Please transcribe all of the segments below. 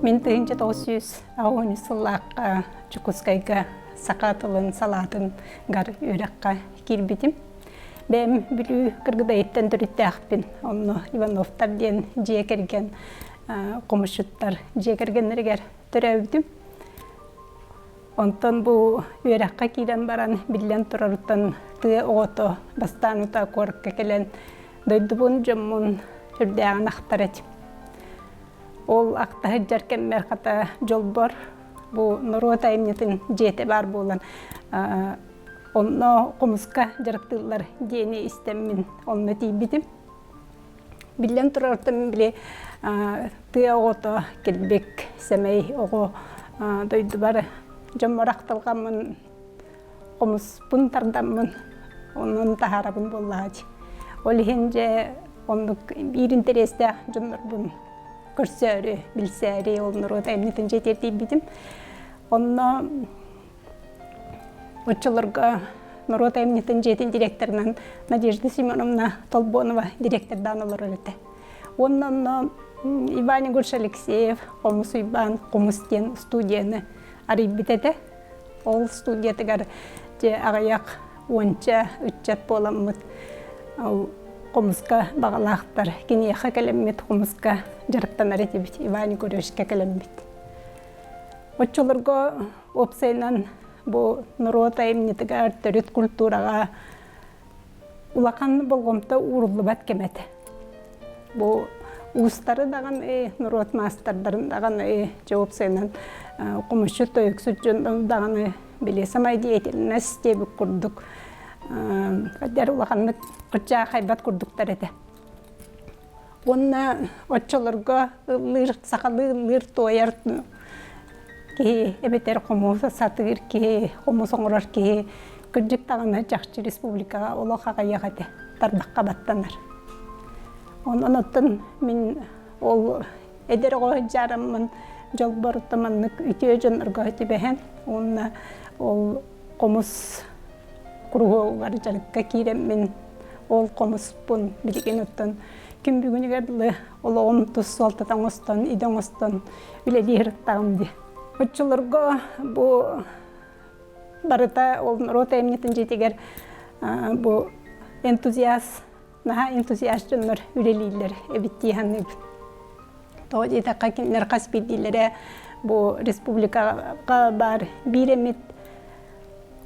Мен 1910 сыллаққа Чукускайга сақатылын салатын гар үйраққа келбедім. Бәм білу кыргыдайыттан түрітті ақпен. Оны Ивановтар ден жекерген қомышыттар жекергенлергер түрәудім. Онтан бұл үйраққа кейден баран білен тұрарыттан тыя оғыты бастанута көрікке келен дойдыбын жоммын үрдәғын ақтар әтім. Ол ақтағы жаркен мәрқата жол бар. Бұл Нұрот айымнетін жеті бар болан. Онны қомысқа жарықтылар дейіне істемін онны дейбедім. Білен тұрартым біле тыя оғыты келбек сәмей оғы дойды бар. Жомарақтылғамын қомыс бұн тардамын. Оның тахарабын болағады. Ол хенже ондық бір интересті жомар бұн. Көрсәрі, білсәрі, ол Нұрот айымнетін жетер дейбедім. Онны отчыларға Нұрот айымнетін жетін директорынан Надежда Семеновна Толбонова директордан олар өліті. Онны Иван Егорш Алексеев, Қомыс Иван, Қомыстен студияны арып бітеді. Ол студиятығар ағаяқ онча үтчат боламыд. Қомысқа бағалақтар, кенеяқа кәлеммет қомысқа жарықтан аретебет, Иван Егоровичке кәлеммет. Отчыларға опсайнан бұл Нұрот айымнетігі әртөрет культураға улақан болғымта урылы бәт кеметі. Бұл ұстары даған Нұрот мастардарын даған опсайнан қомышы тойықсыт жөндаған біле самай деятеліне стебік құрдық. Қаддар улақанлық құтча қайбат күрдіктар еді. Онна отчыларға сақалы ұлыр тойар ке әбетер қомусы сатығыр ке, қомусы оңырар ке, күрдік тағына жақшы республикаға олақаға яғады, тарбаққа баттанар. Онын оттын мен ол әдер ғой жарымын жол барытыманлық үте жонырға өтебәген, онына ол қомус құруғығар жарыққа кейрем мен ол қомыс бұн білген өттін. Күн бүгінігерлі ол оғым тұс солтатан остан, иден остан үлелер тағымды. Отчыларға бұл барыта ол Нұрот айымнетін жетегер бұл энтузиаст жонлар үлелейлер әбіттейханы бұл. Тоғы жетаққа кенлер қаспейдейлері бұл республикаға бар бір әмет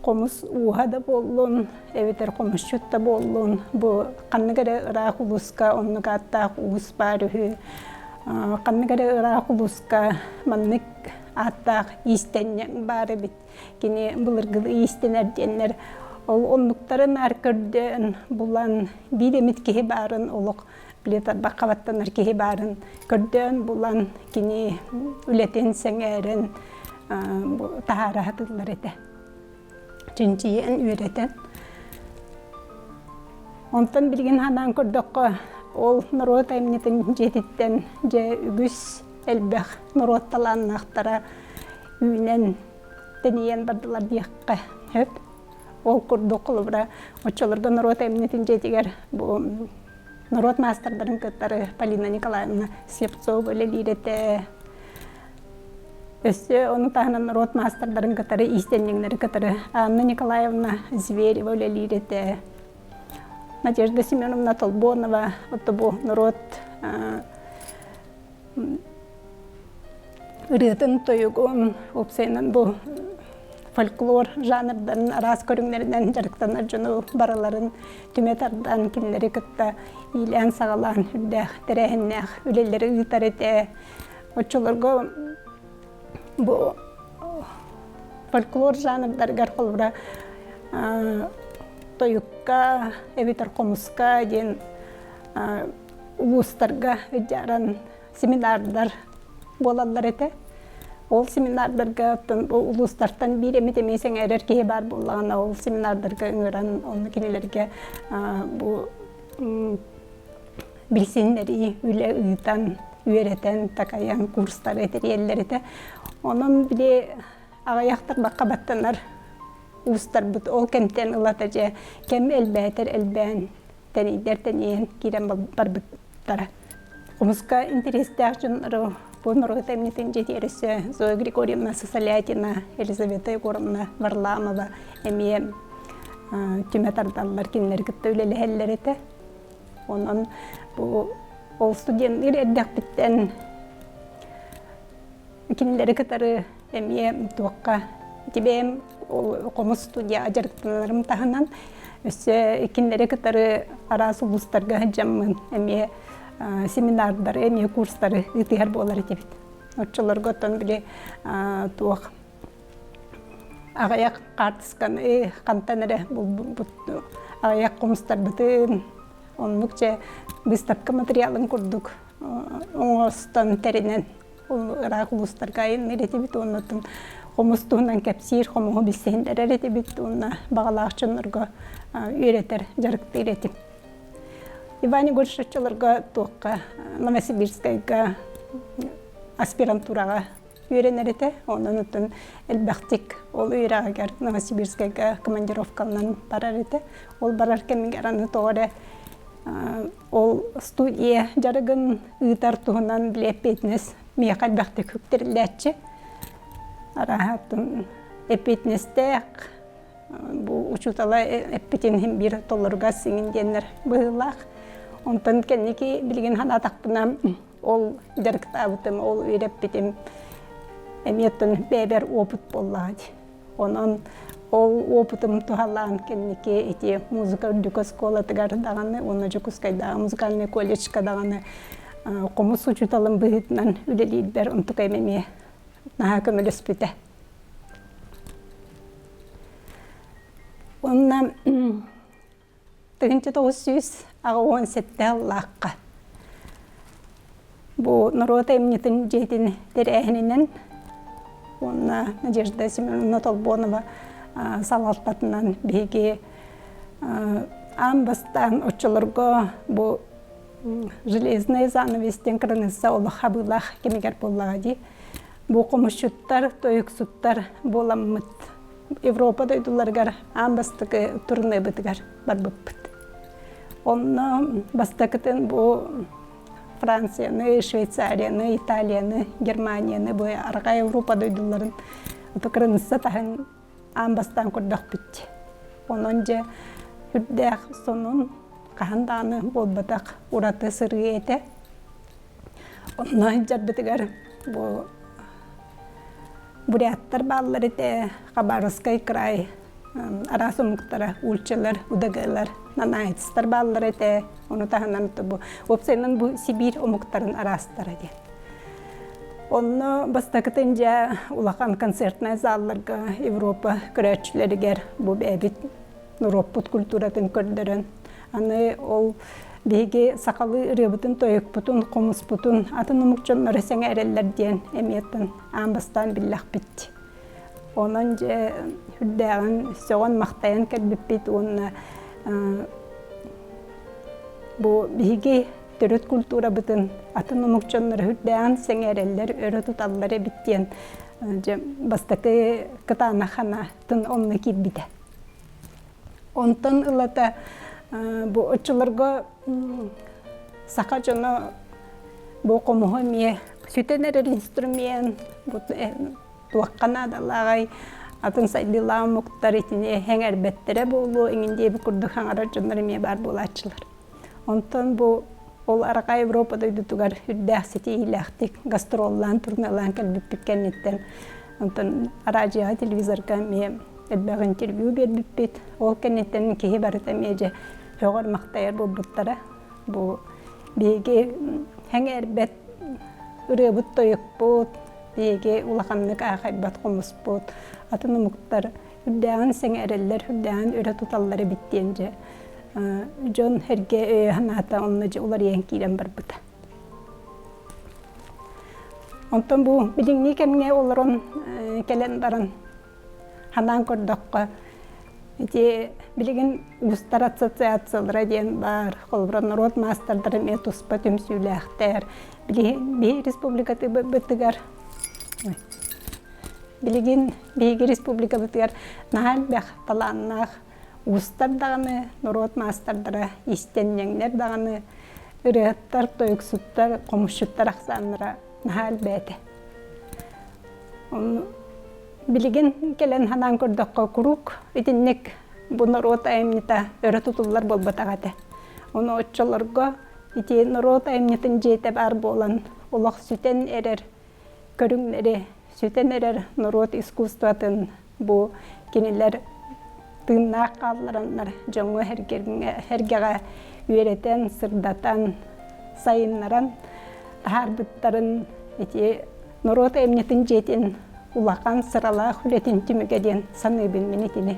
қомыс уғада болуын, әветер қомыс шүтті болуын, бұл қанныгары ұрақ ұлысқа, онныға аттақ ұғыс бар үхі, қанныгары ұрақ ұлысқа маннык аттақ истеннен бары бит. Кені бұлырғылы истенерденлер, ол онлықтарын әркірден бұлан бір емет кеге барын олық, білетар баққабаттанар кеге барын көрден бұлан кені үлетен сәңәрін тағара хатылар еті. Жүнчиен үйретен. Онтан білген хадан көрдіққа ол Нұрот айымнетін жетіттен же үгіс әлбәқ Нұрот таланын ақтара үйінен денеен бардылар дейіққа өп. Ол көрдіқ қылы бұра отчыларға Нұрот айымнетін жетігер Нұрот мастардарын көттары Полина Николаевна Слепцова өлелейреті. Өсі оның тағынан Нұрот мастардарын көттары истеннеңлері көттары Анна Николаевна Зверева өлелейреті. Надежда Семеновна Толбонова, бұл Нұрот ұрытын тойығын опсайынан бұл фольклор жанрдарын арас көріңлерінен жарықтанар жону бараларын түметардан кенлері күтті илән сағалан үрдәқ, тәрәхіннәқ, өлелері ұйтар еті. Отчыларға бұл фольклор жанрдарғар қолыра тойыққа, әбетер қомысқа ден ұлыстарға өдяран семинардар болалар еті. Ол семинардарға ұлыстартан бір емет-емесен әрер кеге бар болған ол семинардарға үңіран оны кенелерге білсенлері үлі ұйтан, үйретен, такаян курстар етер елдер еті. Оның біле ағаяқтар баққа баттанар ұлыстар бұд. Ол кемтен ұлата же кем әлбәтер әлбән тәнейдер тәнейен кейден бар бұттара. Қомысқа интересті ақжын По Норвегии темнитин жетересе Зоя Григорьевна Сосолятина, Елизавета Егоровна Варламова, эми түмәтардаллар кинлер китте үлеләһәлләрете. Онан бу ол студентлар эддәк биттен кинләре китары эми туакка тибем комус студия аҗарттыларым таханан өсе кинләре китары арасы улустарга җаммын эми семинардар, эми курстары итәр булар дип. Оччыларга тон биле туак аяк картыскан кантанере бу аяк комустар битен оннукча выставка материалын курдук. Оңостан теренен ырак улустарга эрети бит оннотун комустунан кепсир комугу билсендер эрети бит онна багалаачынырга үйретер жарыкты эретип. Иване Горшачыларга туакка Новосибирскайга аспирантурага үйренерете, онун үтін элбәқтик ол үйрагар Новосибирскайга командировкалынан барарете. Ол барар кемигер аны тоғыра ол студия жарыгын ыйтар туғынан білеп бетінес мияқал бәқтик хүктеріләтші. Арахатын эпетнестек бу учутала эппетин бир толларга сиңин денер быйлах. Онтан кенники билген хана тақпына ол жарықтабытым, ол үйреп бітім әметтін бәбер опыт боллады. Онан ол опытым тухалан кенники эти музыка үрдікі сколатыгар дағаны, оны жүкіскайдағы музыкальный колледжка дағаны қомыс учуталым бұғытынан үлелейдер ұнтық әмеме наға көміліс біті. Онна 1917 Аллахқа. Бу Норвегия темнитин жетин терәһинен онна Надежда Семеновна Толбонова салалтатынан беге амбастан очылырга бу железный занавестен кырынысы олаха булах кемигер боллаги. Бу комушуттар, тоюксуттар боламмыт. Европада идуларгар амбастыгы турны битгар бар буппыт. Онна бастакытын бу Францияны, Швейцарияны, Италияны, Германияны бу арга Европада идуларын тукрынсы тахын амбастан курдак битти. Ононже хүрдәк сонун каханданы болбатак ураты сырыйете. Онна жарбытыгар бу буряттар баллары те Хабаровский край арасымыктара улчылар, удагылар, нанайцтар баллары те оны таханан бу опсайнан бу Сибирь омуктарын арастары де. Онны бастакытын жа улахан концертный залларга Европа көрәтчілерігер бу бәбит Нуроппут культуратын көрдірін. Аны ол беге сақалы ырыбытын, тойықпутын, қомыспутын, атын ұмықчын өресен әрелер ден әметтін амбастан биллах бітті. Онын же хүрдәғын соған мақтайын кәрбіп бет, оны бұл беге түріт культура бұтын, атын ұмықчын хүрдәғын сен әрелер өрі тұталары біттен бастақы қытаны қана тын онны кет біді. Онтын ұлата bu açılarga sakacana bu komuhamiye sütener instrument bu tuakkana da lagay atın saydılar muhtaritine henger bettere bolu inginde bir kurdu hangar canlarımya bar bulaçlar. Ondan bu ol arka Avrupa'da tugar hüddahseti ilahtik gastrollan turnalan kalbip pikkenitten ondan aracıya televizorga me elbağ interview berбиппит ол кенеттен кеһи барытамеже хөгөр мактайыр булбуттара бу беге хәңәрбәт үрәбут тойыкпут беге улаханнык ахайбат комуспут атыны муктар үдән сеңәрелләр үдән үрә туталлары биттенже жон һәргә ханата онны улар янкилен барбыта онтон бу билиңни кемне олорон келен баран Ханан көрдіққа, білген ұстар ассоциациялары ден бар, қолбыран народ мастардары мен тұспа түмсүйләқтер, бей республикаты бұтығар, білген бейгі республика бұтығар, нағал бәқ таланнақ, ұстар дағаны, народ мастардары, истеннеңдер дағаны, үреттар, тойықсуттар, қомышыттар ақсанлары, нахал бәте. Билеген келен ханан көрдөккө курук итинник бу народ аймнита өрө тутулар болбатагате. Оны отчолорго ити народ аймнитин жете бар болан улак сүтен эрер көрүңнери сүтен эрер народ искусстватын бу кинилер тынна каллараннар жоңго хергеге үйрөтен сырдатан сайыннаран тахарбыттарын ити народ аймнитин жетин улақан сырала хүлетін түмігеден саны білмені тіне.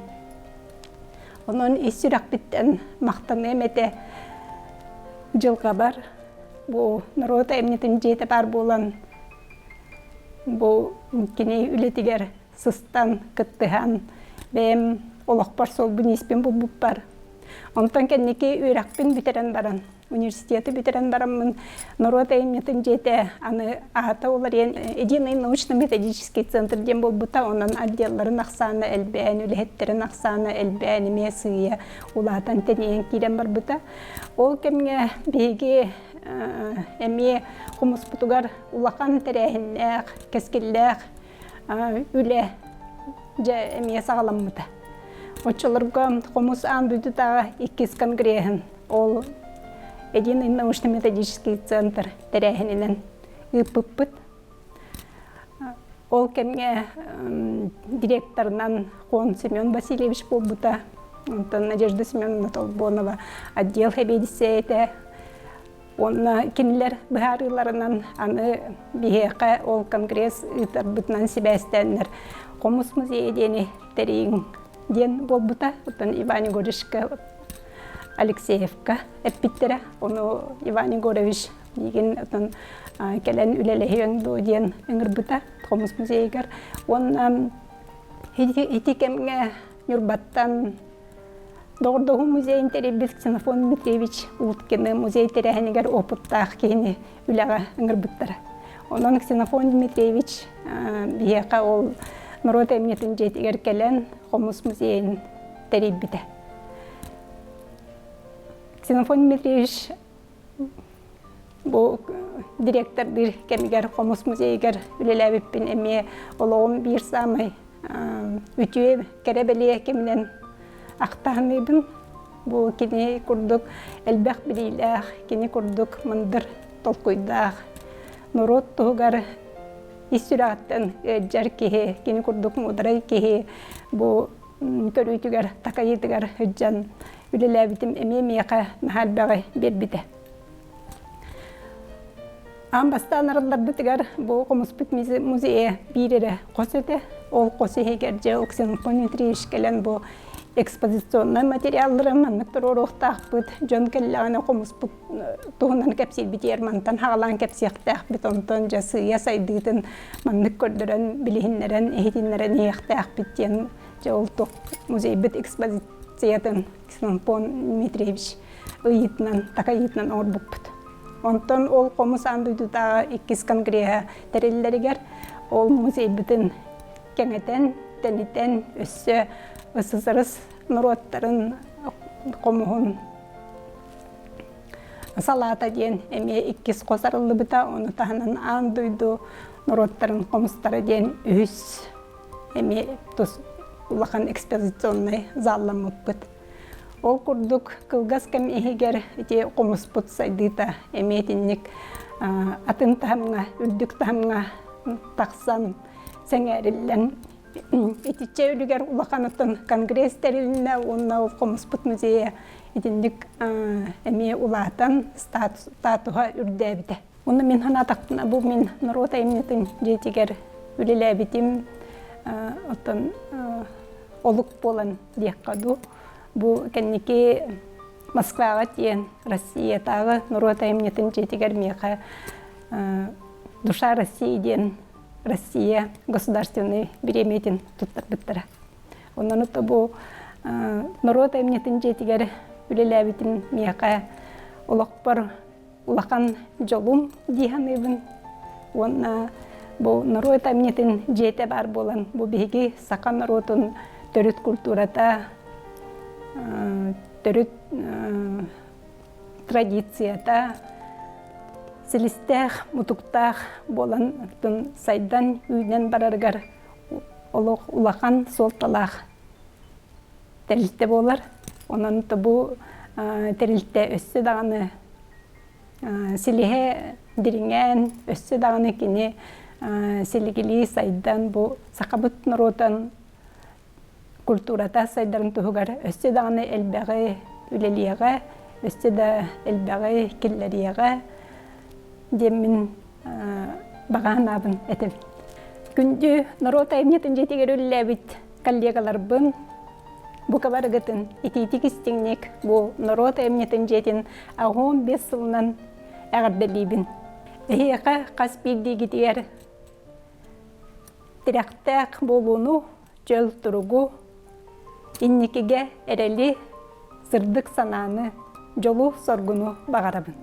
Оның исүрәк біттен мақтан әметі жылға бар. Бұл народ әмнетін жеті бар болан бұл кене үлетігер сыстан күттіған бәйім олақ бар сол бұн еспен бұл бар. Онтан кәнеке үйрәкпен бітерен баран. Университеты битерен барамын. Народ әйметін жеті аны ағата олар единый научно-методический центр дем бол бұта, онын отделларын ақсаны әлбән, үліхеттерін ақсаны әлбән, месыйы, улатан тәнеен кейден бар бұта. Ол кемге бейге әме құмыс бұтығар улақан тәрәхінләқ, кәскелләқ, үлі әме сағалам бұта. Отчылырға құмыс аң бұтытаға 2 конгрехін. Ол Единый научно-методический центр тәрәхінінен үппіппіт. Ол кәмге директорынан Хон Семен Васильевич болбыта, Надежда Семеновна Толбонова отдел хәбедісі Онна кенілер бұхарыларынан аны бігеқа ол конгресс үтір бұтынан себәстәнлер. Қомыс музейдені тәрейін ден болбыта, Иван Егоришка Алексеевка әппеттері, оны Иван Егорович деген кәлін үлелейін ден өңір бұта, Қомыс музейгер. Оны етекемге Нюрбаттан Доғырдығы музейін тәребіз Ксенофон Дмитриевич ұлткені музей тәрәхінегер опыттақ кейіне үліға өңір бұттары. Онын Ксенофон Дмитриевич бейеқа ол народ әмнетін жетігер кәлін Қомыс музейін тәребіді. Ксенофон Дмитриевич бұл директордыр кәмігер Қомыс музейгер үлеләбіппін әме олығым бір самай үтіе кәрәбәлі кемінен ақтағыныбын. Бұл кені күрдік әлбәқ білейләқ, кені күрдік мұндыр толқойдақ. Народ тұғығар исүрағаттан жар кеге, кені күрдік мұдырай кеге, бұл көрійтігер, тақайытығар үджан үлеләбітім әме меқа мәхәл бәғі бербіді. Амбастан аралар бұтығар бұл Қомыспыт музейі бірері қос өті. Ол қосы егерже Ксенофон Дмитриевич кәлін бұл экспозиционный материаллары маннықтыр орықтақ бұд. Жон кәліліғаны Қомыспыт тұғынан кәпсел біт ермантан хағалан кәпсияқтақ бұд. Онтан жасыя сайдығытын маннық көрдірін, білігінлерін, әхетінлерін еқтақ біттен жауылтық музей бұд экспозициятын Ксенофон Дмитриевич ұйытынан, тақа ұйытынан ор бұппыд. Онтан ол Қомыс андыдыдағы 2 конгреға тәрелілерігер ол музей бұтын кәңетен, тәнетен, өссі, ысызырыс народтарын қомығын салата ден әме 2 қосарылы бұта, оны тағынан андыды народтарын қомыстары ден үз әме тұс ұлақан экспозиционный залламып бұд. Ол күрдік кылгас кәм егер Қомыс бұт сайдыта әметіннік атын тағымға, үрдік тағымға тақсан сәңәрілін. Етіче үлігер ұлақанытын конгресс-тәріліне онына Қомыс бұт музейі етіндік әме ұлатан статуға үрдәбіді. Оны мен хана тақтына бұл мен народ әйметін жетігер үлеләбітім олық болан дек қаду. Бұл кәнеке Москваға тиен Россиятағы народ әйметін жетігер меқа душа России ден Россия государственный береметін тұттар бұттыра. Онан ұтты бұл народ әйметін жетігер үлеләбетін меқа олақпар улақан жолым дейханыбын. Онна бұл народ әйметін жете бар болан. Бұл бейге сақан народын төріт культурата төрүт традицията Селистех, мутуктах болан сайдан үйнен бараргар олық улахан солталақ тәрілтті болар. Онан бұ тәрілтті өссі дағаны селихе диринген өссі дағаны кені селигили сайдан бұ сақабыт нұротан культурата сайдарын тұғығар өссі дағаны әлбәғі үлелияға, өссі да әлбәғі келлерияға демін бағаған абын әтіп. Күнді нұрота әмнетін жетігер өлләбіт коллегалар бұн бұқа барығытын итетік істеңнек бұл нұрота әмнетін жетін 15 сылынан әғірділейбін. Әйеға қас білді кетігер тірәқтәк болуыну жөл тұруғу иннекеге әрәлі сырдық сананы жолу соргуну бағарабын.